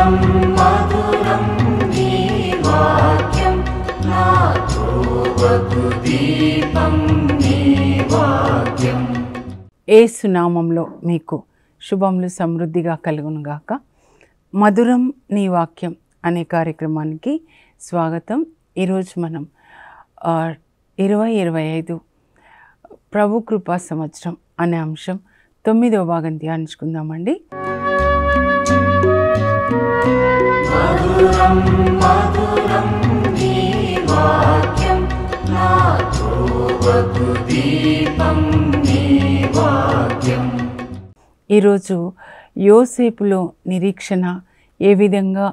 మధురం మధురం నీ వాక్యం నా త్రోవకు దీపం నీ వాక్యం. యేసు నామములో మీకు శుభములు సమృద్ధిగా కలుగునుగాక. మధురం నీ వాక్యం అనే కార్యక్రమానికి స్వాగతం. ఈరోజు మనం 2025 ప్రభు కృపా సంవత్సరం అనే అంశం 9వ భాగం ధ్యానించుకుందామండి. మధురం మధురం నీ వాక్యం నా త్రోవకు దీపం నీ వాక్యం. ఈరోజు యోసేపులో నిరీక్షణ ఏ విధంగా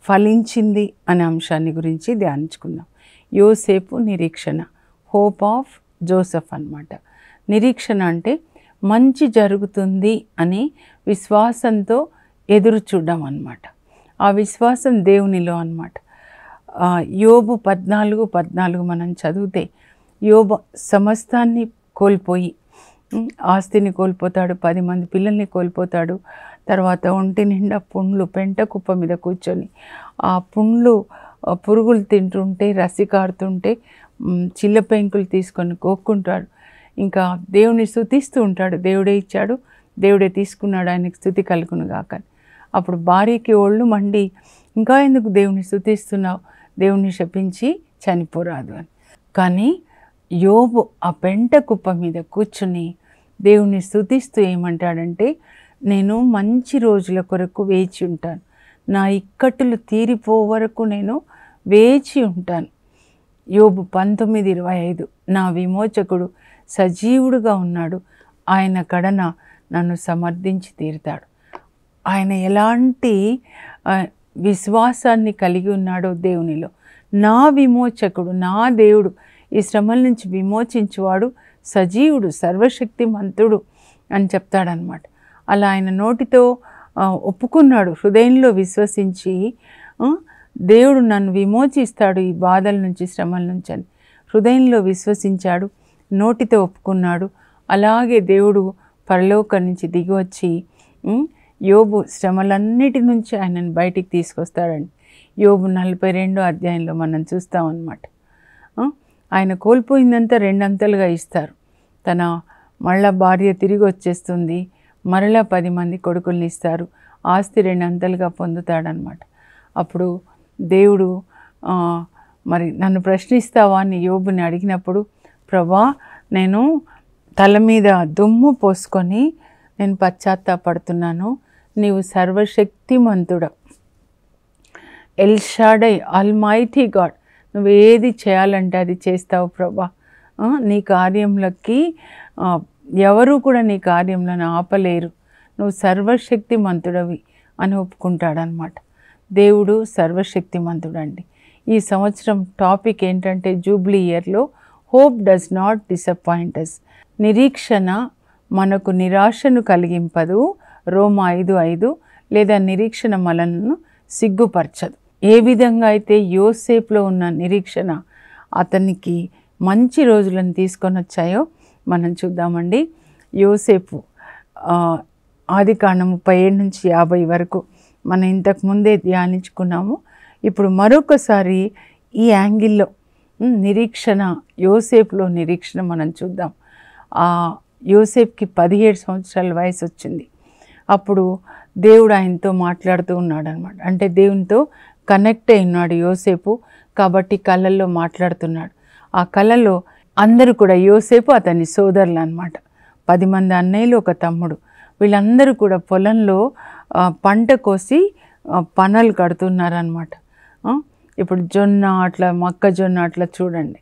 ఫలించింది అనే అంశాన్ని గురించి ధ్యానించుకుందాం. యోసేపు నిరీక్షణ, హోప్ ఆఫ్ జోసెఫ్ అన్నమాట. నిరీక్షణ అంటే మంచి జరుగుతుంది అని విశ్వాసంతో ఎదురు చూడడం అన్నమాట. ఆ విశ్వాసం దేవునిలో అన్నమాట. యోబు 14 మనం చదివితే యోబు సమస్తాన్ని కోల్పోయి, ఆస్తిని కోల్పోతాడు, 10 మంది పిల్లల్ని కోల్పోతాడు. తర్వాత ఒంటి నిండా పుండ్లు, పెంట కుప్ప మీద కూర్చొని ఆ పుండ్లు పురుగులు తింటుంటే, రసి కారుతుంటే చిల్ల పెంకులు తీసుకొని కోక్కుంటాడు. ఇంకా దేవుని స్తుతిస్తూ ఉంటాడు. దేవుడే ఇచ్చాడు, దేవుడే తీసుకున్నాడు, ఆయనకు స్తుతి కలుగునుగాక. అప్పుడు భార్యకి ఒళ్ళు మండి, ఇంకా ఎందుకు దేవుని స్తుతిస్తున్నావు, దేవుని శపించి చనిపోరాదు అని. కానీ యోబు ఆ పెంట కుప్ప మీద కూర్చుని దేవుని స్తుతిస్తూ ఏమంటాడంటే, నేను మంచి రోజుల కొరకు వేచి ఉంటాను, నా ఇక్కట్టులు తీరిపో వరకు నేను వేచి ఉంటాను. యోబు 19:25 నా విమోచకుడు సజీవుడుగా ఉన్నాడు, ఆయన కడన నన్ను సమర్థించి తీరుతాడు. ఆయన ఎలాంటి విశ్వాసాన్ని కలిగి ఉన్నాడో దేవునిలో. నా విమోచకుడు, నా దేవుడు, ఈ శ్రమల నుంచి విమోచించువాడు సజీవుడు, సర్వశక్తిమంతుడు అని చెప్తాడనమాట. అలా ఆయన నోటితో ఒప్పుకున్నాడు, హృదయంలో విశ్వసించి దేవుడు నన్ను విమోచిస్తాడు ఈ బాధల నుంచి, శ్రమల నుంచి అని హృదయంలో విశ్వసించాడు, నోటితో ఒప్పుకున్నాడు. అలాగే దేవుడు పరలోకం నుంచి దిగి వచ్చి యోబు శ్రమలన్నిటి నుంచి ఆయనను బయటికి తీసుకొస్తాడండి. యోబు 42వ అధ్యాయంలో మనం చూస్తామన్నమాట. ఆయన కోల్పోయిందంతా 2 అంతలుగా ఇస్తారు. తన మళ్ళా భార్య తిరిగి వచ్చేస్తుంది, మరలా 10 మంది కొడుకుల్ని ఇస్తారు, ఆస్తి 2 అంతలుగా పొందుతాడనమాట. అప్పుడు దేవుడు మరి నన్ను ప్రశ్నిస్తావా అని యోబుని అడిగినప్పుడు, ప్రభా నేను తల మీద దుమ్ము పోసుకొని నేను పశ్చాత్తాపడుతున్నాను, నీవు సర్వశక్తిమంతుడు, ఎల్ షాడై, ఆల్మైటీ గాడ్, నువ్వు ఏది చేయాలంటే అది చేస్తావు ప్రభా, నీ కార్యంలోకి ఎవరు కూడా నీ కార్యంలో ఆపలేరు, నువ్వు సర్వశక్తిమంతుడవి అని ఒప్పుకుంటాడనమాట. దేవుడు సర్వశక్తిమంతుడు అండి. ఈ సంవత్సరం టాపిక్ ఏంటంటే, జూబ్లీ ఇయర్లో hope does not disappoint us. నిరీక్షణ మనకు నిరాశను కలిగింపదు, రోమా 5:5, లేదా నిరీక్షణ మనలను సిగ్గుపరచదు. ఏ విధంగా అయితే యోసేపులో ఉన్న నిరీక్షణ అతనికి మంచి రోజులను తీసుకొని వచ్చాయో మనం చూద్దామండి. యోసేపు ఆదికాండం 37 నుంచి 50 వరకు మనం ఇంతకు ముందే ధ్యానించుకున్నాము. ఇప్పుడు మరొకసారి ఈ యాంగిల్లో నిరీక్షణ, యోసేపులో నిరీక్షణ మనం చూద్దాం. యోసేపుకి 17 సంవత్సరాల వయసు వచ్చింది. అప్పుడు దేవుడు ఆయనతో మాట్లాడుతూ ఉన్నాడు అనమాట. అంటే దేవునితో కనెక్ట్ అయి ఉన్నాడు యోసేపు, కాబట్టి కళల్లో మాట్లాడుతున్నాడు. ఆ కళలో అందరూ కూడా, యోసేపు అతని సోదరులు అనమాట, 10 మంది అన్నయ్యలు, ఒక తమ్ముడు, వీళ్ళందరూ కూడా పొలంలో పంట కోసి పనలు కడుతున్నారనమాట. ఇప్పుడు జొన్న అట్లా, మొక్కజొన్న అట్లా చూడండి.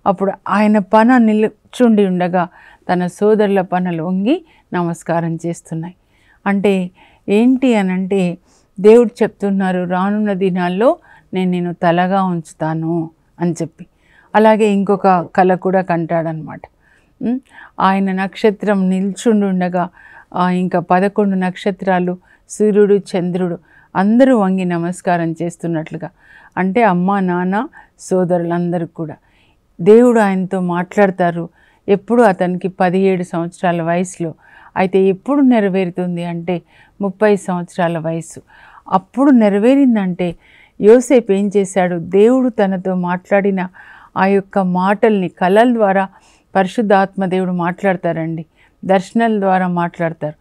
అప్పుడు ఆయన పన నిల్చుండి ఉండగా తన సోదరుల పనలు వంగి నమస్కారం చేస్తున్నాయి. అంటే ఏంటి అనంటే, దేవుడు చెప్తున్నారు, రానున్న దినాల్లో నేను నిన్ను తలగా ఉంచుతాను అని చెప్పి. అలాగే ఇంకొక కళ కూడా కంటాడనమాట. ఆయన నక్షత్రం నిల్చుండి ఉండగా ఇంకా 11 నక్షత్రాలు, సూర్యుడు, చంద్రుడు అందరూ వంగి నమస్కారం చేస్తున్నట్లుగా. అంటే అమ్మ, నాన్న, సోదరులందరూ కూడా దేవుడు ఆయనతో మాట్లాడతారు. ఎప్పుడు అతనికి 17 సంవత్సరాల వయసులో. అయితే ఎప్పుడు నెరవేరుతుంది అంటే 30 సంవత్సరాల వయసు. అప్పుడు నెరవేరిందంటే యోసేపు ఏం చేశాడు? దేవుడు తనతో మాట్లాడిన ఆ యొక్క మాటల్ని కళల ద్వారా పరిశుద్ధాత్మ దేవుడు మాట్లాడతారండి, దర్శనాల ద్వారా మాట్లాడతారు.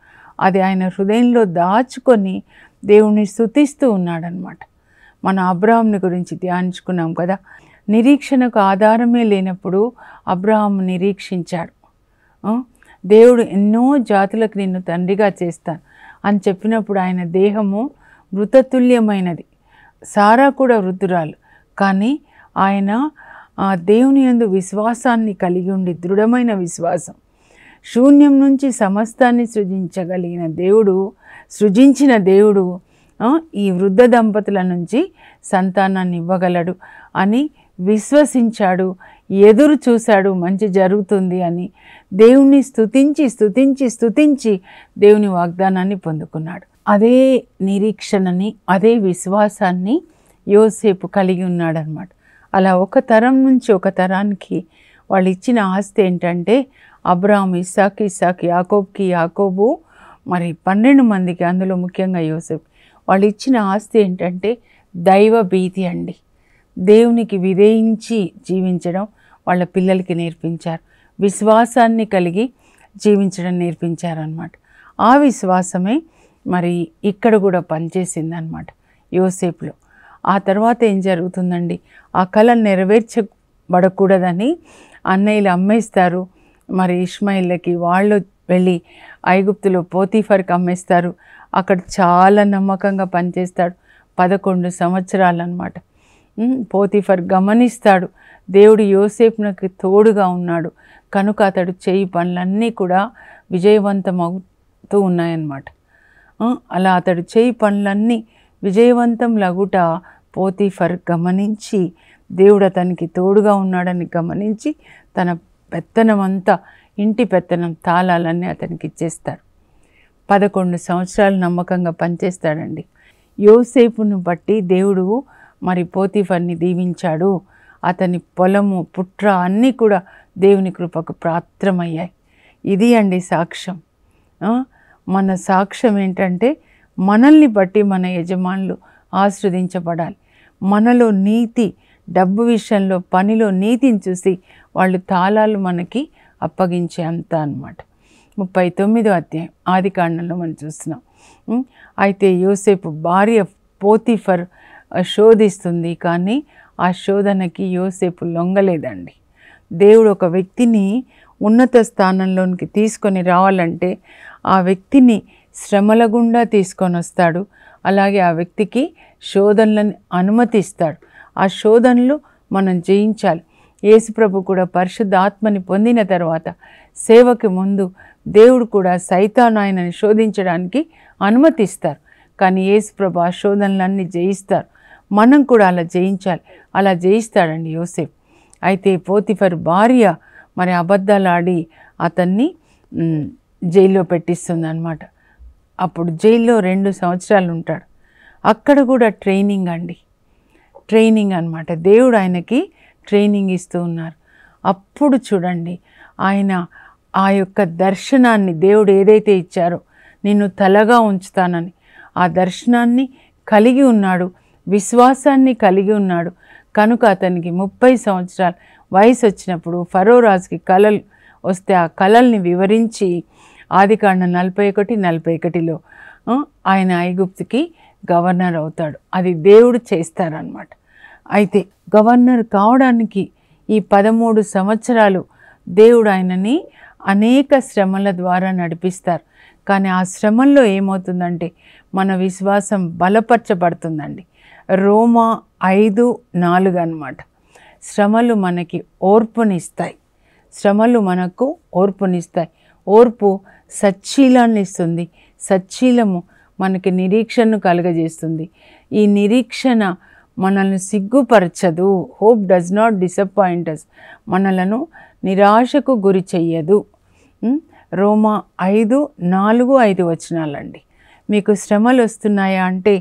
అది ఆయన హృదయంలో దాచుకొని దేవుణ్ణి స్తుతిస్తూ ఉన్నాడనమాట. మన అబ్రాహాంని గురించి ధ్యానించుకున్నాం కదా. నిరీక్షణకు ఆధారమే లేనప్పుడు అబ్రాహాం నిరీక్షించాడు. దేవుడు ఎన్నో జాతులకు నిన్ను తండ్రిగా చేస్తాను అని చెప్పినప్పుడు ఆయన దేహము మృతతుల్యమైనది. సారా కూడా వృద్ధురాలు, కానీ ఆయన దేవుని యందు విశ్వాసాన్ని కలిగి ఉండి, దృఢమైన విశ్వాసం, శూన్యం నుంచి సమస్తాన్ని సృజించిన దేవుడు ఈ వృద్ధ దంపతుల నుంచి సంతానాన్ని ఇవ్వగలడు అని విశ్వసించాడు, ఎదురు చూశాడు, మంచి జరుగుతుంది అని దేవుణ్ణి స్తుతించి దేవుని వాగ్దానాన్ని పొందుకున్నాడు. అదే నిరీక్షణని, అదే విశ్వాసాన్ని యోసేపు కలిగి ఉన్నాడనమాట. అలా ఒక తరం నుంచి ఒక తరానికి వాళ్ళు ఇచ్చిన ఆస్తి ఏంటంటే అబ్రాహాం, ఇస్సాకు, యాకోబు మరి 12 మందికి, అందులో ముఖ్యంగా యోసేపు, వాళ్ళు ఇచ్చిన ఆస్తి ఏంటంటే దైవ భీతి అండి. దేవునికి విధేయించి జీవించడం వాళ్ళ పిల్లలకి నేర్పించారు. విశ్వాసాన్ని కలిగి జీవించడం నేర్పించారనమాట. ఆ విశ్వాసమే మరి ఇక్కడ కూడా పనిచేసిందనమాట యోసేపులో. ఆ తర్వాత ఏం జరుగుతుందండి? ఆ కళ నెరవేర్చబడకూడదని అన్నయ్యలు అమ్మేస్తారు. మరి ఇష్మాయిల్కి వాళ్ళు వెళ్ళి ఐగుప్తులో పోతీఫర్కి అమ్మేస్తారు. అక్కడ చాలా నమ్మకంగా పనిచేస్తాడు 11 సంవత్సరాలు అనమాట. పోతీఫర్ గమనిస్తాడు, దేవుడు యోసేపునకు తోడుగా ఉన్నాడు కనుక అతడు చేయి పనులన్నీ కూడా విజయవంతమవుతూ ఉన్నాయన్నమాట. అలా అతడు చేయి పనులన్నీ విజయవంతం లగుట పోతీఫర్ గమనించి, దేవుడు అతనికి తోడుగా ఉన్నాడని గమనించి తన పెత్తనమంతా, ఇంటి పెత్తనం తాళాలన్నీ అతనికి ఇచ్చేస్తాడు. 11 సంవత్సరాలు నమ్మకంగా పనిచేస్తాడండి. యోసేపును బట్టి దేవుడు మరి పోతీఫర్ని దీవించాడు. అతని పొలము, పుట్ర అన్నీ కూడా దేవుని కృపకు పాత్రమయ్యాయి. ఇది అండి సాక్ష్యం. మన సాక్ష్యం ఏంటంటే మనల్ని బట్టి మన యజమానులు ఆశీర్వదించబడాలి. మనలో నీతి, డబ్బు విషయంలో, పనిలో నీతిని చూసి వాళ్ళు తాళాలు మనకి అప్పగించే అంత అనమాట. 39వ అధ్యాయం ఆదికాండంలో మనం చూస్తున్నాం. అయితే యోసేపు భార్య పోతీఫర్ శోధిస్తుంది, కానీ ఆ శోధనకి యోసేపు లొంగలేదండి. దేవుడు ఒక వ్యక్తిని ఉన్నత స్థానంలోనికి తీసుకొని రావాలంటే ఆ వ్యక్తిని శ్రమల గుండా తీసుకొని వస్తాడు. అలాగే ఆ వ్యక్తికి శోధనలను అనుమతిస్తాడు. ఆ శోధనలు మనం జయించాలి. యేసుప్రభు కూడా పరిశుద్ధాత్మని పొందిన తర్వాత సేవకి ముందు దేవుడు కూడా సైతాను ఆయనని శోధించడానికి అనుమతిస్తారు. కానీ యేసుప్రభు ఆ శోధనలన్నీ జయిస్తారు. మనం కూడా అలా జయించాలి. అలా జయిస్తాడండి యోసేపు. అయితే పోతీఫర్ భార్య మరి అబద్ధాలు ఆడి అతన్ని జైల్లో పెట్టిస్తుంది అన్నమాట. అప్పుడు జైల్లో 2 సంవత్సరాలు ఉంటాడు. అక్కడ కూడా ట్రైనింగ్ అండి, ట్రైనింగ్ అన్నమాట. దేవుడు ఆయనకి ట్రైనింగ్ ఇస్తూ ఉన్నారు. అప్పుడు చూడండి, ఆయన ఆ యొక్క దర్శనాన్ని, దేవుడు ఏదైతే ఇచ్చారో నిన్ను తలగా ఉంచుతానని, ఆ దర్శనాన్ని కలిగి ఉన్నాడు, విశ్వాసాన్ని కలిగి ఉన్నాడు. కనుక అతనికి 30 సంవత్సరాల వయసు వచ్చినప్పుడు ఫరో రాజుకి కళలు వస్తే ఆ కళల్ని వివరించి ఆదికాండం 41:41లో ఆయన ఐగుప్తుకి గవర్నర్ అవుతాడు. అది దేవుడు చేస్తారనమాట. అయితే గవర్నర్ కావడానికి ఈ 13 సంవత్సరాలు దేవుడు ఆయనని అనేక శ్రమల ద్వారా నడిపిస్తారు. కానీ ఆ శ్రమల్లో ఏమవుతుందంటే మన విశ్వాసం బలపరచబడుతుందండి. రోమా 5:4 అన్నమాట. శ్రమలు మనకి ఓర్పునిస్తాయి. శ్రమలు మనకు ఓర్పునిస్తాయి. ఓర్పు సచ్చీలాన్ని ఇస్తుంది. సచ్చీలము మనకి నిరీక్షణను కలుగజేస్తుంది. ఈ నిరీక్షణ మనల్ని సిగ్గుపరచదు. Hope does not disappoint us. మనలను నిరాశకు గురి చెయ్యదు. రోమా 5:4-5 వచనాలండి. మీకు శ్రమలు వస్తున్నాయా అంటే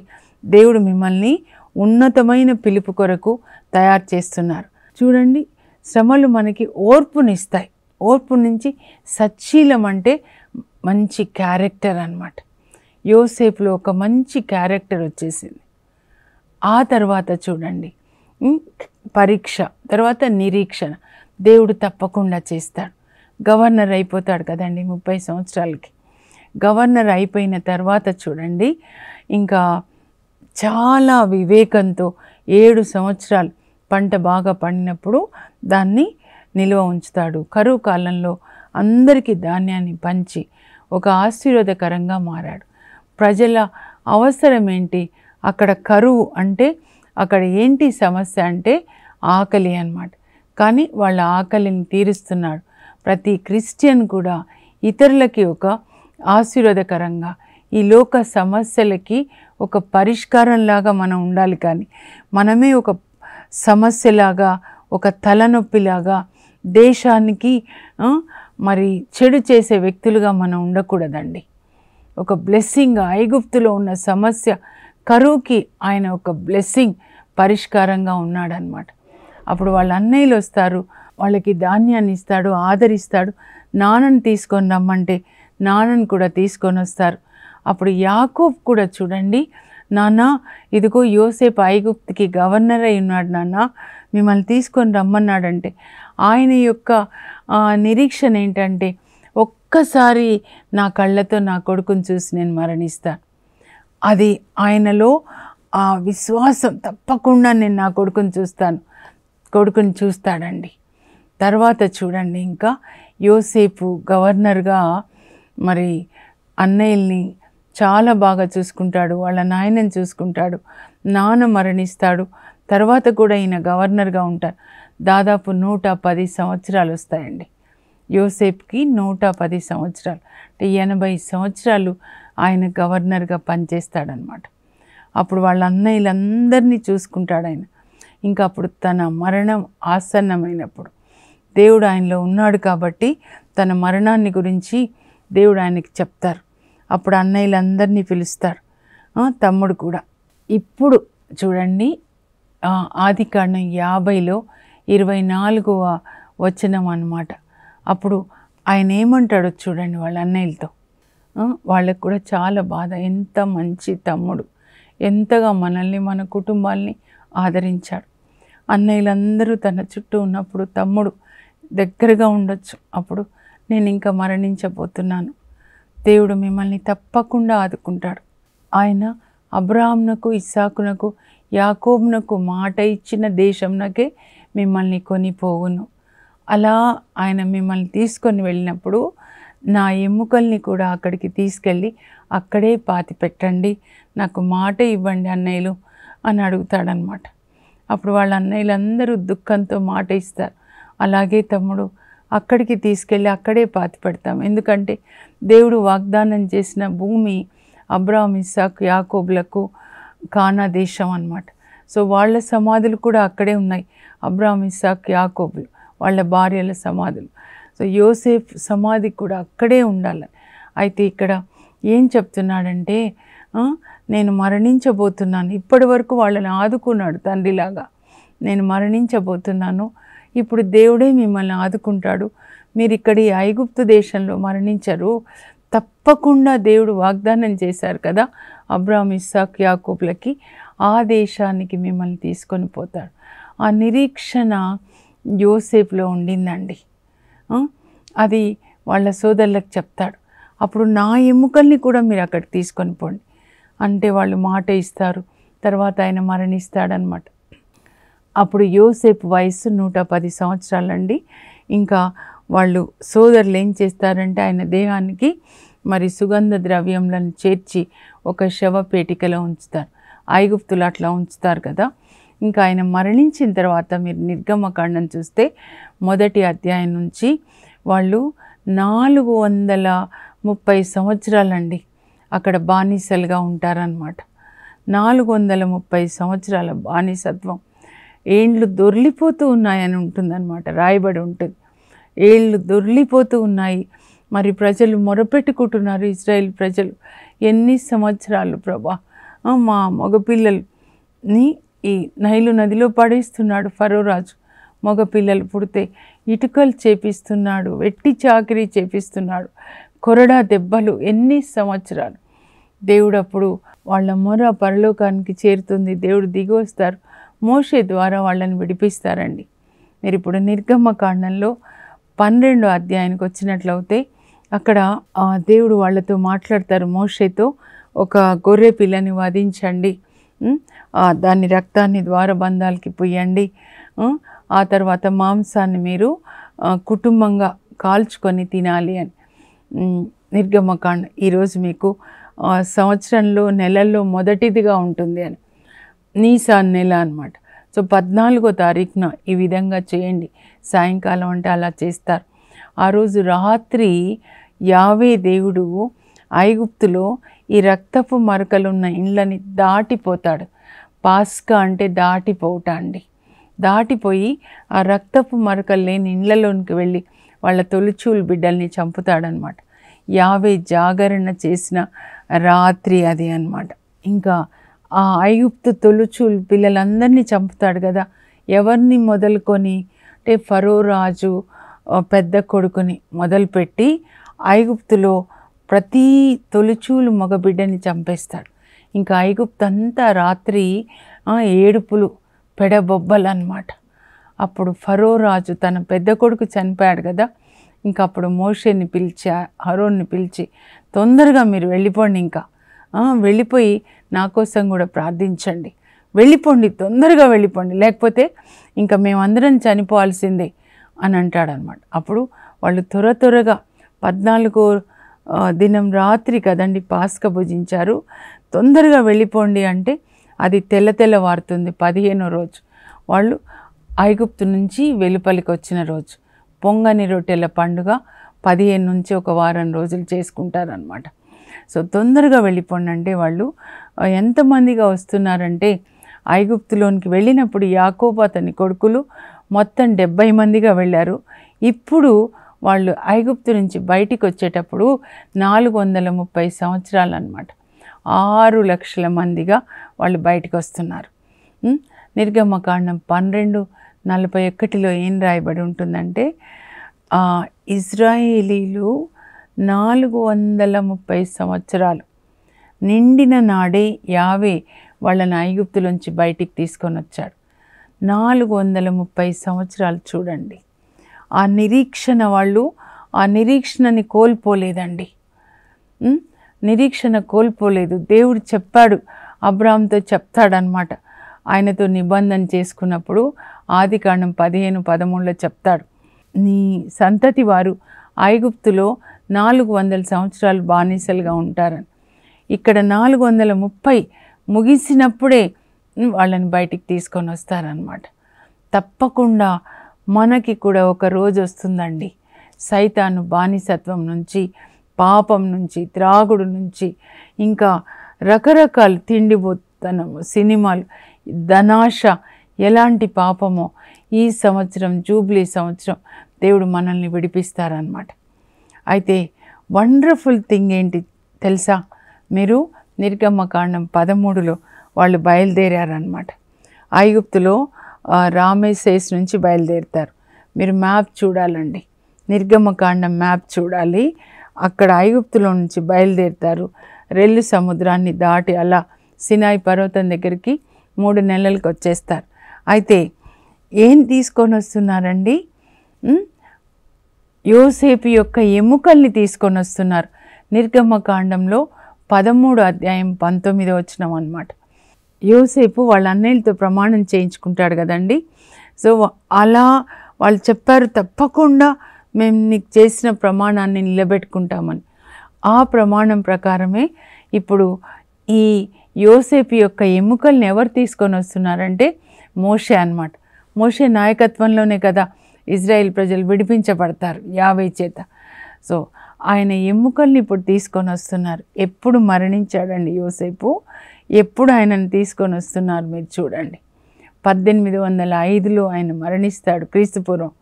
దేవుడు మిమ్మల్ని ఉన్నతమైన పిలుపు కొరకు తయారు చేస్తున్నారు. చూడండి, శ్రమలు మనకి ఓర్పునిస్తాయి. ఓర్పు నుంచి సచ్చీలం అంటే మంచి క్యారెక్టర్ అన్నమాట. యోసేపులో ఒక మంచి క్యారెక్టర్ వచ్చేసింది. ఆ తర్వాత చూడండి పరీక్ష, తర్వాత నిరీక్షణ. దేవుడు తప్పకుండా చేస్తాడు. గవర్నర్ అయిపోతాడు కదండి 30 సంవత్సరాలకి. గవర్నర్ అయిపోయిన తర్వాత చూడండి ఇంకా చాలా వివేకంతో 7 సంవత్సరాలు పంట బాగా పండినప్పుడు దాన్ని నిల్వ ఉంచుతాడు. కరువు కాలంలో అందరికీ ధాన్యాన్ని పంచి ఒక ఆశీర్వాదకరంగా మారాడు. ప్రజల అవసరం ఏంటి? అక్కడ కరువు అంటే అక్కడ ఏంటి సమస్య అంటే ఆకలి అన్నమాట. కానీ వాళ్ళ ఆకలిని తీరుస్తున్నాడు. ప్రతి క్రిస్టియన్ కూడా ఇతరులకి ఒక ఆశీర్వాదకరంగా, ఈ లోక సమస్యలకి ఒక పరిష్కారంలాగా మనం ఉండాలి. కానీ మనమే ఒక సమస్యలాగా, ఒక తలనొప్పిలాగా, దేశానికి మరి చెడు చేసే వ్యక్తులుగా మనం ఉండకూడదండి. ఒక బ్లెస్సింగ్, ఐగుప్తులో ఉన్న సమస్య కరువుకి ఆయన ఒక బ్లెస్సింగ్ పరిష్కారంగా ఉన్నాడనమాట. అప్పుడు వాళ్ళ అన్నయ్యలు వస్తారు, వాళ్ళకి ధాన్యాన్ని ఇస్తాడు, ఆదరిస్తాడు. నాన్నని తీసుకొని రమ్మంటే నాన్నని కూడా తీసుకొని వస్తారు. అప్పుడు యాకోబు కూడా చూడండి, నాన్న ఇదిగో యోసేపు ఐగుప్తుకి గవర్నర్ అయి ఉన్నాడు నాన్న, మిమ్మల్ని తీసుకొని రమ్మన్నాడంటే ఆయన యొక్క నిరీక్షణ ఏంటంటే ఒక్కసారి నా కళ్ళతో నా కొడుకుని చూసి నేను మరణిస్తాను. అది ఆయనలో ఆ విశ్వాసం, తప్పకుండా నేను నా కొడుకుని చూస్తాడండి. తర్వాత చూడండి ఇంకా యోసేపు గవర్నర్గా మరి అన్నయ్యల్ని చాలా బాగా చూసుకుంటాడు, వాళ్ళ నాయనని చూసుకుంటాడు. నాన్న మరణిస్తాడు, తర్వాత కూడా ఈయన గవర్నర్గా ఉంటారు. దాదాపు 110 సంవత్సరాలు వస్తాయండి యోసేపుకి. 110 సంవత్సరాలు అంటే 80 సంవత్సరాలు ఆయన గవర్నర్గా పనిచేస్తాడనమాట. అప్పుడు వాళ్ళ అన్నయ్యలందరినీ చూసుకుంటాడు ఆయన. ఇంకా అప్పుడు తన మరణం ఆసన్నమైనప్పుడు దేవుడు ఆయనలో ఉన్నాడు కాబట్టి తన మరణాన్ని గురించి దేవుడు ఆయనకి చెప్తారు. అప్పుడు అన్నయ్యలందరినీ పిలుస్తారు, తమ్ముడు కూడా. ఇప్పుడు చూడండి ఆదికాండం 50లో 24వ వచనం అన్నమాట. అప్పుడు ఆయన ఏమంటాడో చూడండి వాళ్ళ అన్నయ్యలతో. వాళ్ళకు కూడా చాలా బాధ. ఎంత మంచి తమ్ముడు, ఎంతగా మనల్ని, మన కుటుంబాల్ని ఆదరించాడు. అన్నయ్యలందరూ తన చుట్టూ ఉన్నప్పుడు తమ్ముడు దగ్గరగా ఉండొచ్చు. అప్పుడు నేను ఇంకా మరణించబోతున్నాను, దేవుడు మిమ్మల్ని తప్పకుండా ఆదుకుంటాడు. ఆయన అబ్రాహామునకు, ఇస్సాకునకు, యాకోబునకు మాట ఇచ్చిన దేశంనకే మిమ్మల్ని కొనిపోవును. అలా ఆయన మిమ్మల్ని తీసుకొని వెళ్ళినప్పుడు నా ఎముకల్ని కూడా అక్కడికి తీసుకెళ్ళి అక్కడే పాతి పెట్టండి, నాకు మాట ఇవ్వండి అన్నయ్యలు అని అడుగుతాడనమాట. అప్పుడు వాళ్ళ అన్నయ్యలందరూ దుఃఖంతో మాట ఇస్తారు. అలాగే తమ్ముడు, అక్కడికి తీసుకెళ్ళి అక్కడే పాతి పెడతాం. ఎందుకంటే దేవుడు వాగ్దానం చేసిన భూమి అబ్రాహాము, ఇస్సాకు, యాకోబులకు కానా దేశం అన్నమాట. సో వాళ్ళ సమాధులు కూడా అక్కడే ఉన్నాయి. అబ్రాహాము, ఇస్సాకు, యాకోబులు వాళ్ళ భార్యల సమాధులు. సో యోసేఫ్ సమాధి కూడా అక్కడే ఉండాలి. అయితే ఇక్కడ ఏం చెప్తున్నాడంటే నేను మరణించబోతున్నాను. ఇప్పటి వరకు వాళ్ళని ఆదుకున్నాడు తండ్రిలాగా. నేను మరణించబోతున్నాను, ఇప్పుడు దేవుడే మిమ్మల్ని ఆదుకుంటాడు. మీరు ఇక్కడ ఈ ఐగుప్తు దేశంలో మరణించరు, తప్పకుండా దేవుడు వాగ్దానం చేశారు కదా అబ్రాహాము, ఇస్సాకు, యాకోబులకి, ఆ దేశానికి మిమ్మల్ని తీసుకొని పోతాడు. ఆ నిరీక్షణ యోసేపులో ఉండిందండి. అది వాళ్ళ సోదరులకు చెప్తాడు. అప్పుడు నా ఎముకల్ని కూడా మీరు అక్కడికి తీసుకొని పోండి అంటే వాళ్ళు మాట ఇస్తారు. తర్వాత ఆయన మరణిస్తాడనమాట. అప్పుడు యోసేపు వయసు 110 సంవత్సరాలండి. ఇంకా వాళ్ళు సోదరులు ఏం చేస్తారంటే ఆయన దేహానికి మరి సుగంధ ద్రవ్యములను చేర్చి ఒక శవపేటికలో ఉంచుతారు. ఐగుప్తులు అట్లా ఉంచుతారు కదా. ఇంకా ఆయన మరణించిన తర్వాత మీరు నిర్గమకాండం చూస్తే 1వ అధ్యాయం నుంచి వాళ్ళు 430 సంవత్సరాలండి అక్కడ బానిసలుగా ఉంటారనమాట. 430 సంవత్సరాల బానిసత్వం. ఏండ్లు దొర్లిపోతూ ఉన్నాయని ఉంటుందన్నమాట, రాయబడి ఉంటుంది. ఏళ్ళు దొర్లిపోతూ ఉన్నాయి. మరి ప్రజలు మొరపెట్టుకుంటున్నారు, ఇజ్రాయేల్ ప్రజలు, ఎన్ని సంవత్సరాలు ప్రభా మా మగపిల్లల్ని ఈ నైలు నదిలో పడేస్తున్నాడు ఫరో రాజు. మగపిల్లలు పుడితే ఇటుకలు చేపిస్తున్నాడు, వెట్టి చాకిరీ చేపిస్తున్నాడు, కొరడా దెబ్బలు, ఎన్ని సంవత్సరాలు. దేవుడు అప్పుడు వాళ్ళ మొర పరలోకానికి చేరుతుంది. దేవుడు దిగి వస్తారు, మోషే ద్వారా వాళ్ళని విడిపిస్తారండి. మీరు ఇప్పుడు నిర్గమకాండంలో 12వ అధ్యాయానికి వచ్చినట్లయితే అక్కడ దేవుడు వాళ్ళతో మాట్లాడతారు. మోషేతో ఒక గొర్రె పిల్లని వధించండి, దాని రక్తాన్ని ద్వారబంధాలకి పుయ్యండి, ఆ తర్వాత మాంసాన్ని మీరు కుటుంబంగా కాల్చుకొని తినాలి అని. నిర్గమకాండ ఈరోజు మీకు సంవత్సరంలో నెలల్లో మొదటిదిగా ఉంటుంది అని, నీసాన్ నెల అన్నమాట. సో 14వ తారీఖున ఈ విధంగా చేయండి. సాయంకాలం అంటే అలా చేస్తారు. ఆ రోజు రాత్రి యావే దేవుడు ఐగుప్తులో ఈ రక్తపు మరకలున్న ఇండ్లని దాటిపోతాడు. పాస్కా అంటే దాటిపోవట అండి. దాటిపోయి ఆ రక్తపు మరకలు లేని ఇండ్లలోనికి వెళ్ళి వాళ్ళ తొలిచూలు బిడ్డల్ని చంపుతాడనమాట. యావే జాగరణ చేసిన రాత్రి అది అన్నమాట. ఇంకా ఆ ఐగుప్తు తొలిచూలు పిల్లలందరినీ చంపుతాడు కదా. ఎవరిని మొదలుకొని అంటే ఫరో రాజు పెద్ద కొడుకుని మొదలుపెట్టి ఐగుప్తులో ప్రతి తొలిచూలు మగబిడ్డని చంపేస్తాడు. ఇంకా ఐగుప్తు అంతా రాత్రి ఏడుపులు పెడబొబ్బలు అన్నమాట. అప్పుడు ఫరో రాజు తన పెద్ద కొడుకు చనిపోయాడు కదా. ఇంకా అప్పుడు మోషేని పిలిచి అహరోన్ని పిలిచి తొందరగా మీరు వెళ్ళిపోండి, ఇంకా వెళ్ళిపోయి నా కోసం కూడా ప్రార్థించండి, వెళ్ళిపోండి, తొందరగా వెళ్ళిపోండి, లేకపోతే ఇంకా మేమందరం చనిపోవాల్సిందే అని అంటాడనమాట. అప్పుడు వాళ్ళు త్వరగా 14వ దినం రాత్రి కదండి పాస్కా భుజించారు, తొందరగా వెళ్ళిపోండి అంటే అది తెల్లవారుతుంది 15వ రోజు. వాళ్ళు ఐగుప్తు నుంచి వెలుపలికి వచ్చిన రోజు. పొంగని రొట్టెల పండుగ 15 నుంచి ఒక వారం రోజులు చేసుకుంటారనమాట. సో తొందరగా వెళ్ళిపోండి అంటే వాళ్ళు ఎంతమందిగా వస్తున్నారంటే ఐగుప్తులోనికి వెళ్ళినప్పుడు యాకోబు అతని కొడుకులు మొత్తం 70 మందిగా వెళ్ళారు. ఇప్పుడు వాళ్ళు ఐగుప్తు నుంచి బయటికి వచ్చేటప్పుడు 430 సంవత్సరాలు అన్నమాట. 6 లక్షల మందిగా వాళ్ళు బయటికి వస్తున్నారు. నిర్గమకాండం 12:41లో ఏం రాయబడి ఉంటుందంటే ఇజ్రాయేలీలు 430 సంవత్సరాలు నిండిన నాడే యావే వాళ్ళని ఐగుప్తులోంచి బయటికి తీసుకొని వచ్చాడు. 430 సంవత్సరాలు చూడండి. ఆ నిరీక్షణ వాళ్ళు ఆ నిరీక్షణని కోల్పోలేదండి. నిరీక్షణ కోల్పోలేదు. దేవుడు చెప్పాడు, అబ్రాహాంతో చెప్తాడనమాట. ఆయనతో నిబంధన చేసుకున్నప్పుడు ఆదికాండం 15:13లో చెప్తాడు, నీ సంతతి వారు ఐగుప్తులో 400 సంవత్సరాలు బానిసలుగా ఉంటారని. ఇక్కడ 430 ముగిసినప్పుడే వాళ్ళని బయటికి తీసుకొని వస్తారనమాట. తప్పకుండా మనకి కూడా ఒక రోజు వస్తుందండి. సైతాను బానిసత్వం నుంచి, పాపం నుంచి, త్రాగుడు నుంచి, ఇంకా రకరకాల తిండిబోతనము, సినిమాలు, ధనాశ, ఎలాంటి పాపమో ఈ సంవత్సరం జూబ్లీ సంవత్సరం దేవుడు మనల్ని విడిపిస్తారనమాట. అయితే వండర్ఫుల్ థింగ్ ఏంటి తెలుసా? మీరు నిర్గమకాండం 13లో వాళ్ళు బయలుదేరారనమాట. ఐగుప్తులో రామేసేస్ నుంచి బయలుదేరుతారు. మీరు మ్యాప్ చూడాలండి, నిర్గమకాండం మ్యాప్ చూడాలి. అక్కడ ఐగుప్తులో నుంచి బయలుదేరుతారు, రెల్లు సముద్రాన్ని దాటి అలా సినాయి పర్వతం దగ్గరికి 3 నెలలకు వచ్చేస్తారు. అయితే ఏం తీసుకొని వస్తున్నారండి? యోసేపు యొక్క ఎముకల్ని తీసుకొని వస్తున్నారు. నిర్గమకాండంలో 13:19 వచనం అన్నమాట. యోసేపు వాళ్ళ అన్నయ్యలతో ప్రమాణం చేయించుకుంటాడు కదండి. సో అలా వాళ్ళు చెప్పారు, తప్పకుండా మేము నీకు చేసిన ప్రమాణాన్ని నిలబెట్టుకుంటామని. ఆ ప్రమాణం ప్రకారమే ఇప్పుడు ఈ యోసేపు యొక్క ఎముకల్ని ఎవరు తీసుకొని వస్తున్నారంటే మోషే అన్నమాట. మోషే నాయకత్వంలోనే కదా ఇజ్రాయెల్ ప్రజలు విడిపించబడతారు యావే చేత. సో ఆయన ఎముకల్ని ఇప్పుడు తీసుకొని వస్తున్నారు. ఎప్పుడు మరణించాడండి యోసేపు, ఎప్పుడు ఆయనను తీసుకొని వస్తున్నారు మీరు చూడండి. 1805లో ఆయన మరణిస్తాడు క్రీస్తుపూర్వం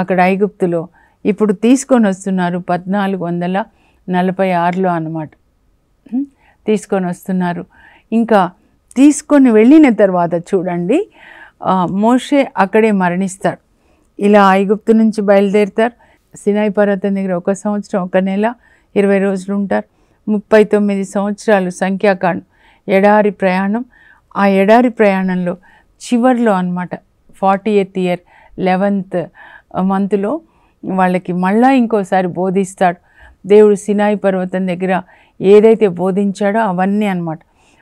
అక్కడ ఐగుప్తులో. ఇప్పుడు తీసుకొని వస్తున్నారు 1446లో అన్నమాట. తీసుకొని వస్తున్నారు. ఇంకా తీసుకొని వెళ్ళిన తర్వాత చూడండి, మోషే అక్కడే మరణిస్తాడు. ఇలా ఐగుప్తు నుంచి బయలుదేరుతారు. సినాయి పర్వతం దగ్గర 1 సంవత్సరం 1 నెల 20 రోజులు ఉంటారు. 39 సంవత్సరాలు సంఖ్యాకాండం ఎడారి ప్రయాణం. ఆ ఎడారి ప్రయాణంలో చివర్లో అన్నమాట 40th ఇయర్ 11th మంత్లో వాళ్ళకి మళ్ళా ఇంకోసారి బోధిస్తాడు. దేవుడు సినాయి పర్వతం దగ్గర ఏదైతే బోధించాడో అవన్నీ అన్నమాట.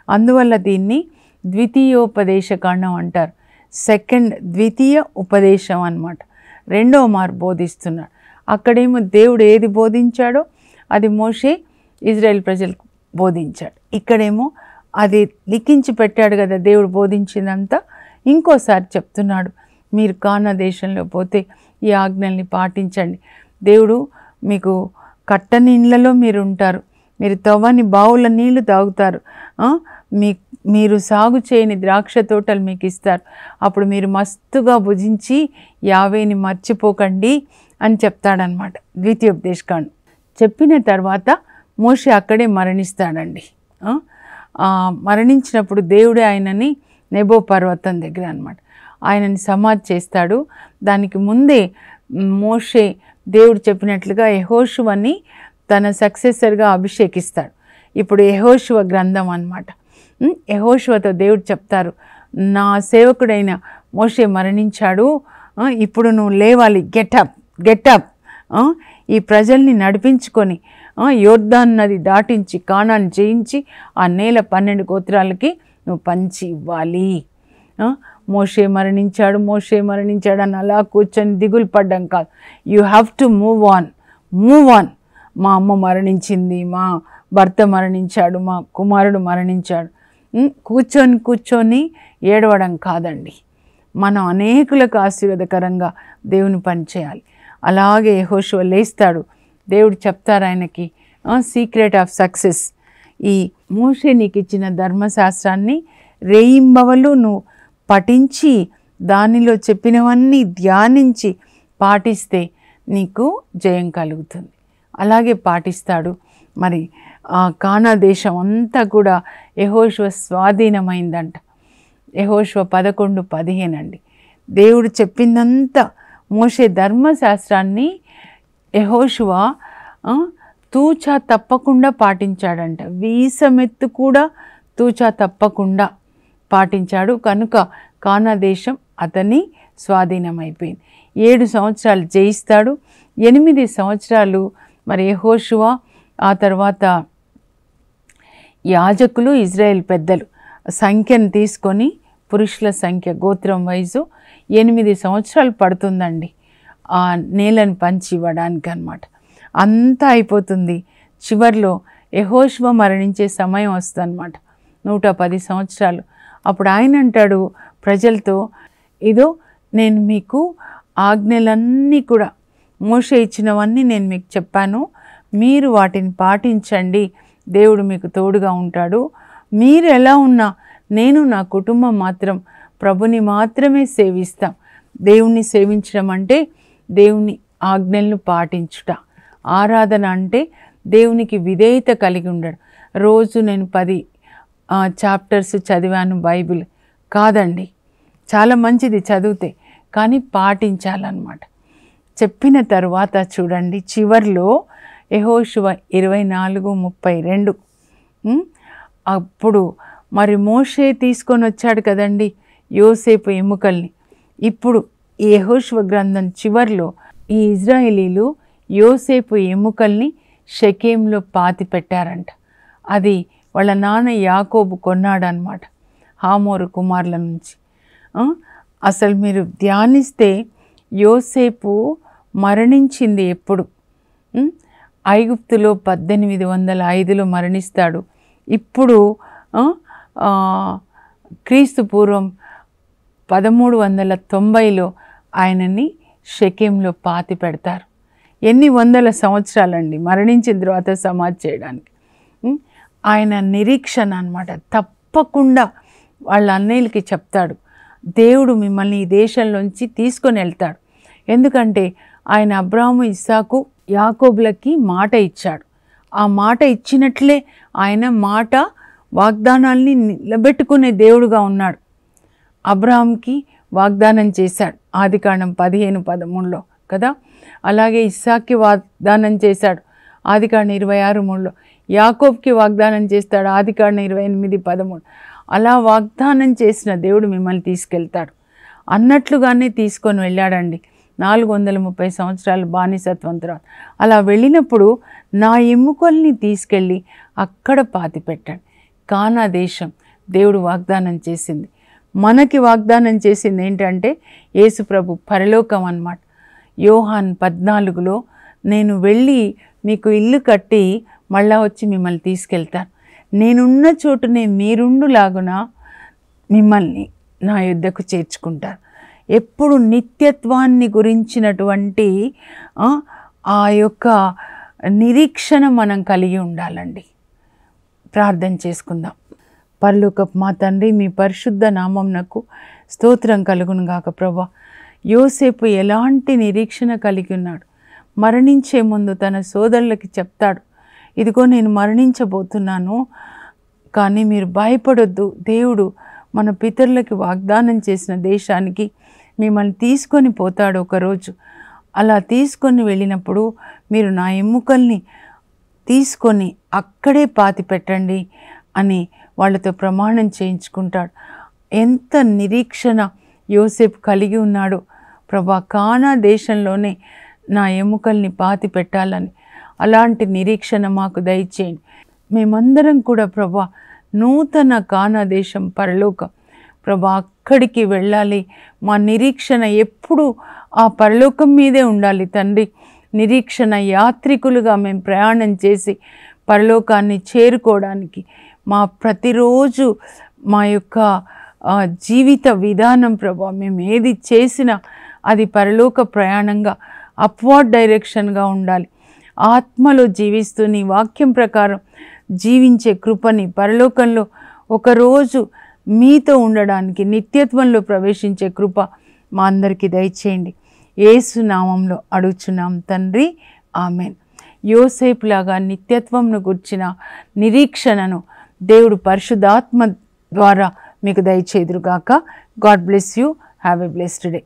అందువల్ల దీన్ని ద్వితీయోపదేశకాండం అంటారు. ద్వితీయ ఉపదేశం అన్నమాట. రెండవ మారు బోధిస్తున్నాడు. అక్కడేమో దేవుడు ఏది బోధించాడో అది మోషే ఇజ్రాయెల్ ప్రజలకు బోధించాడు. ఇక్కడేమో అది లిఖించి పెట్టాడు కదా దేవుడు బోధించిందంతా ఇంకోసారి చెప్తున్నాడు. మీరు కానా దేశంలో పోతే ఈ ఆజ్ఞల్ని పాటించండి. దేవుడు మీకు కట్టని ఇళ్లలో మీరు ఉంటారు, మీరు తవ్వని బావుల నీళ్లు తాగుతారు, మీరు సాగు చేయని ద్రాక్ష తోటలు మీకు ఇస్తారు. అప్పుడు మీరు మస్తుగా భుజించి యావేని మర్చిపోకండి అని చెప్తాడనమాట. ద్వితీయోపదేశకాండం చెప్పిన తర్వాత మోషే అక్కడే మరణిస్తాడండి. మరణించినప్పుడు దేవుడే ఆయనని నెబో పర్వతం దగ్గర అన్నమాట ఆయనని సమాధి చేస్తాడు. దానికి ముందే మోషే దేవుడు చెప్పినట్లుగా యెహోషువని తన సక్సెసర్గా అభిషేకిస్తాడు. ఇప్పుడు యెహోషువ గ్రంథం అన్నమాట. యెహోషువతో దేవుడు చెప్తారు, నా సేవకుడైన మోషే మరణించాడు, ఇప్పుడు నువ్వు లేవాలి, గెటప్ ఈ ప్రజల్ని నడిపించుకొని యోర్దాన్ నది దాటించి కానాను జయించి ఆ నేల 12 గోత్రాలకి నువ్వు పంచి ఇవ్వాలి. మోషే మరణించాడు అని అలా కూర్చొని దిగులు పడ్డం కాదు. You have to move on. మా అమ్మ మరణించింది, మా భర్త మరణించాడు, మా కుమారుడు మరణించాడు, కూర్చొని ఏడవడం కాదండి. మనం అనేకులకు ఆశీర్వాదకరంగా దేవుని పని చేయాలి. అలాగే యెహోషువ లేస్తాడు. దేవుడు చెప్తారు ఆయనకి సీక్రెట్ ఆఫ్ సక్సెస్. ఈ మోషే నీకు ఇచ్చిన ధర్మశాస్త్రాన్ని రేయింబవలు నువ్వు పఠించి దానిలో చెప్పినవన్నీ ధ్యానించి పాటిస్తే నీకు జయం కలుగుతుంది. అలాగే పాటిస్తాడు. మరి కానా దేశం అంతా కూడా యెహోషువ స్వాధీనమైందంట. యెహోషువ 11:15 అండి. దేవుడు చెప్పిందంతా మోషే ధర్మశాస్త్రాన్ని యెహోషువ తూచా తప్పకుండా పాటించాడంట. వీసమెత్తు కూడా తూచా తప్పకుండా పాటించాడు. కనుక కానా దేశం అతని స్వాధీనమైపోయింది. 7 సంవత్సరాలు జయిస్తాడు. 8 సంవత్సరాలు మరి యెహోషువ, ఆ తర్వాత యాజకులు, ఇజ్రాయెల్ పెద్దలు సంఖ్యను తీసుకొని పురుషుల సంఖ్య గోత్రం వైజు 8 సంవత్సరాలు పడుతుందండి ఆ నేలను పంచి ఇవ్వడానికి అన్నమాట. అంతా అయిపోతుంది. చివర్లో యెహోషువ మరణించే సమయం వస్తుందన్నమాట, 110 సంవత్సరాలు. అప్పుడు ఆయన అంటాడు ప్రజలతో, ఇదో నేను మీకు ఆజ్ఞలన్నీ కూడా మోషే ఇచ్చినవన్నీ నేను మీకు చెప్పాను, మీరు వాటిని పాటించండి, దేవుడు మీకు తోడుగా ఉంటాడు. మీరు ఎలా ఉన్నా నేను నా కుటుంబం మాత్రం ప్రభుని మాత్రమే సేవిస్తాం. దేవుణ్ణి సేవించడం అంటే దేవుని ఆజ్ఞలను పాటించుట. ఆరాధన అంటే దేవునికి విధేయత కలిగి ఉండడం. రోజు నేను 10 చాప్టర్స్ చదివాను బైబిల్ కాదండి, చాలా మంచిది చదివితే, కానీ పాటించాలన్నమాట. చెప్పిన తర్వాత చూడండి చివర్లో యెహోషువ 24:32 అప్పుడు మరి మోషే తీసుకొని వచ్చాడు కదండి యోసేపు ఎముకల్ని. ఇప్పుడు ఈ యెహోషువ గ్రంథం చివర్లో ఈ ఇజ్రాయేలీలు యోసేపు ఎముకల్ని షెకెంలో పాతి పెట్టారంట. అది వాళ్ళ నాన్న యాకోబు కొన్నాడనమాట హామోరు కుమారుల నుంచి. అసలు మీరు ధ్యానిస్తే యోసేపు మరణించింది ఎప్పుడు? ఐగుప్తులో 1805లో మరణిస్తాడు. ఇప్పుడు క్రీస్తు పూర్వం 1390లో ఆయనని షెకెంలో పాతి పెడతారు. ఎన్ని వందల సంవత్సరాలండి మరణించిన తర్వాత సమాధి చేయడానికి. ఆయన నిరీక్షణ అన్నమాట. తప్పకుండా వాళ్ళ అన్నయ్యలకి చెప్తాడు, దేవుడు మిమ్మల్ని ఈ దేశంలోంచి తీసుకొని వెళ్తాడు. ఎందుకంటే ఆయన అబ్రాహాము, ఇస్సాకు, యాకోబులకి మాట ఇచ్చాడు. ఆ మాట ఇచ్చినట్లే ఆయన మాట వాగ్దానాల్ని నిలబెట్టుకునే దేవుడుగా ఉన్నాడు. అబ్రాహాంకి వాగ్దానం చేశాడు ఆదికాండం 15:13లో కదా. అలాగే ఇస్సాక్కి వాగ్దానం చేశాడు ఆదికాండం 26:3లో. యాకోబ్కి వాగ్దానం చేస్తాడు, ఆదికాండం 28:13. అలా వాగ్దానం చేసిన దేవుడు మిమ్మల్ని తీసుకెళ్తాడు అన్నట్లుగానే తీసుకొని వెళ్ళాడండి. 430 సంవత్సరాలు బానిసత్వం తర్వాత అలా వెళ్ళినప్పుడు నా ఎముకల్ని తీసుకెళ్ళి అక్కడ పాతి పెట్టాడు. కానా దేశం దేవుడు వాగ్దానం చేసింది. మనకి వాగ్దానం చేసింది ఏంటంటే యేసు ప్రభు పరలోకం అన్నమాట. యోహాన్ 14లో నేను వెళ్ళి మీకు ఇల్లు కట్టి మళ్ళా వచ్చి మిమ్మల్ని తీసుకెళ్తాను, నేనున్న చోటునే మీరుండులాగున మిమ్మల్ని నా యుద్ధకు చేర్చుకుంటాను. ఎప్పుడు నిత్యత్వాన్ని గురించినటువంటి ఆ యొక్క నిరీక్షణ మనం కలిగి ఉండాలండి. ప్రార్థన చేసుకుందాం. పరలోకపు మా తండ్రి, మీ పరిశుద్ధ నామమునకు స్తోత్రం కలుగును గాక. ప్రభా, యోసేపు ఎలాంటి నిరీక్షణ కలిగి ఉన్నాడు. మరణించే ముందు తన సోదరులకి చెప్తాడు, ఇదిగో నేను మరణించబోతున్నాను, కానీ మీరు భయపడొద్దు, దేవుడు మన పితరులకి వాగ్దానం చేసిన దేశానికి మిమ్మల్ని తీసుకొని పోతాడు ఒకరోజు. అలా తీసుకొని వెళ్ళినప్పుడు మీరు నా ఎముకల్ని తీసుకొని అక్కడే పాతి పెట్టండి అని వాళ్ళతో ప్రమాణం చేయించుకుంటాడు. ఎంత నిరీక్షణ యోసేపు కలిగి ఉన్నాడో ప్రభా, కానా దేశంలోనే నా ఎముకల్ని పాతి పెట్టాలని. అలాంటి నిరీక్షణ మాకు దయచేయండి. మేమందరం కూడా ప్రభా, నూతన కానా దేశం పరలోకం ప్రభా, అక్కడికి వెళ్ళాలి. మా నిరీక్షణ ఎప్పుడు ఆ పరలోకం మీదే ఉండాలి తండ్రి. నిరీక్షణ యాత్రికులుగా మేము ప్రయాణం చేసి పరలోకాన్ని చేరుకోవడానికి మా ప్రతిరోజు మా యొక్క జీవిత విధానం ప్రభా, మేము ఏది చేసినా అది పరలోక ప్రయాణంగా అప్వార్డ్ డైరెక్షన్గా ఉండాలి. ఆత్మలో జీవిస్తూ నీ వాక్యం ప్రకారం జీవించే కృపని, పరలోకంలో ఒకరోజు మీతో ఉండడానికి నిత్యత్వంలో ప్రవేశించే కృప మా అందరికీ దయచేయండి. యేసు నామంలో అడుగుచున్నాం తండ్రి, ఆమెన్. యోసేపులాగా నిత్యత్వంను గుర్చిన నిరీక్షణను దేవుడు పరిశుద్ధాత్మ ద్వారా మీకు దయచేదురుగాక. God bless you. Have a blessed day.